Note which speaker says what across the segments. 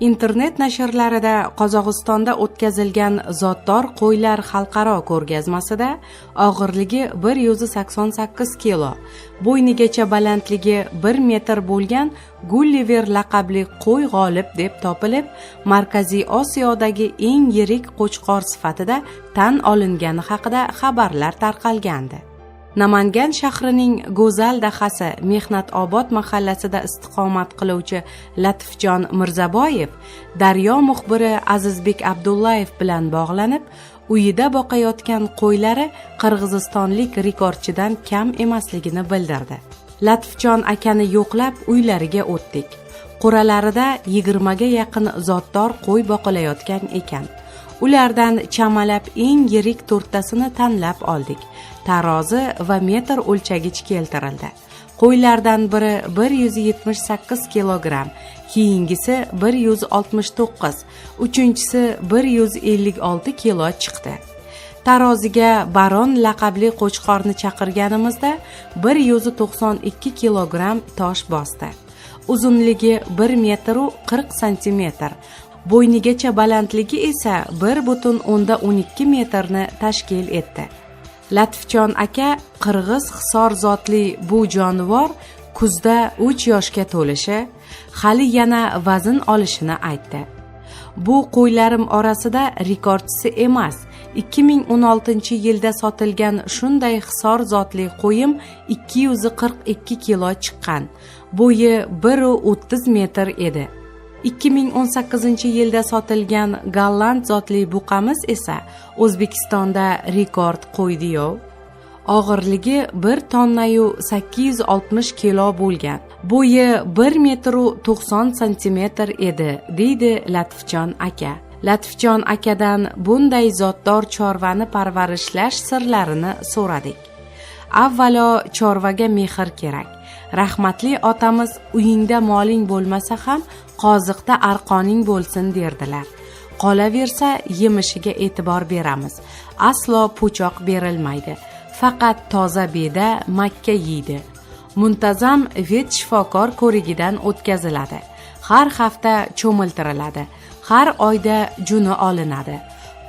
Speaker 1: Internet nashrlarida Qozog'istonda o'tkazilgan zotdor qo'ylar xalqaro ko'rgazmasida og'irligi 188 kilo, bo'ynigacha balandligi 1 metr bo'lgan Gulliver laqabli qo'y g'olib deb topilib, Markaziy Osiyodagi eng yirik qo'chqor sifatida tan olingani haqida xabarlar tarqalgandi. Namangan shahrining go'zal dahasi Mehnatobod mahallasida istiqomat qiluvchi Latifjon Mirzaboyev Daryo muxbiri Azizbek Abdullayev bilan bog'lanib, uyida boqayotgan qo'ylari qirg'izistonlik rekordchidan kam emasligini bildirdi. Latifjon akani yo'qlab uylariga o'tdik. Quralarida 20 ga yaqin zotdor qo'y boqilayotgan ekan. Ulardan chamalab eng yirik 4 tasini tanlab oldik. Tarozi va metr o'lchagich keltirildi. Qo'ylardan biri 178 kilogramm, keyingisi 169, uchinchisi 156 kilo chiqdi. Taroziga Baron laqabli qo'chqorni chaqirganimizda 192 kilogramm tosh bosdi. Uzunligi 1 metr 40 santimetr, bo'ynigacha balandligi esa 1,12 metrni tashkil etdi. Latifjon aka qirg'iz hisor zotli bu jonivor kuzda 3 yoshga to'lishi, hali yana vazn olishini aytdi. Bu qo'ylarim orasida rekordchisi emas. 2016-yilda sotilgan shunday hisor zotli qo'yim 242 kilo chiqqan. Bo'yi 1,30 metr edi. 2018-yilda sotilgan golland zotli buqamiz esa O'zbekistonda rekord qo'ydi-yu. Og'irligi 1 tonnayu 860 kilo bo'lgan. Bo'yi 1 metr 90 santimetr edi, deydi Latifjon aka. Latifjon akadan bunday zotdor chorvani parvarishlash sirlarini so'radik. Avvalo chorvaga mehr kerak. Rahmatli otamiz uyingda moling bo'lmasa ham qoziqda arqoning bo'lsin derdilar. Qolaversa yemishiga e'tibor beramiz. Aslo po'choq berilmaydi. Faqat toza beda makka yeydi. Muntazam vet shifokor ko'rigidan o'tkaziladi. Har hafta cho'miltiriladi. Har oyda juni olinadi.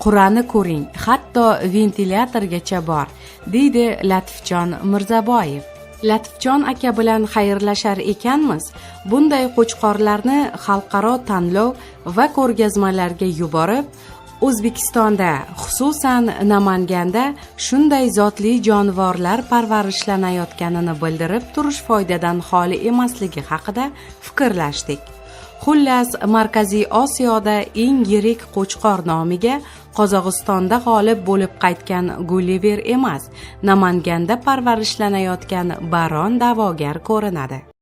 Speaker 1: Qur'ani ko'ring, hatto ventilyatorgacha bor, deydi Latifjon Mirzaboyev. Latifjon aka bilan xayrlashar ekanmiz, bunday qo'chqorlarni xalqaro tanlov va ko'rgazmalarga yuborib, O'zbekistonda, xususan Namanganda shunday zotli jonivorlar parvarishlanayotganini bildirib turish foydadan xoli emasligi haqida fikrlashdik. Xullas, Markaziy Osiyoda eng yirik qo'chqor nomiga Qozog'istonda g'olib bo'lib qaytgan Gulliver emas, Namanganda parvarishlanayotgan Baron da'vogar ko'rinadi.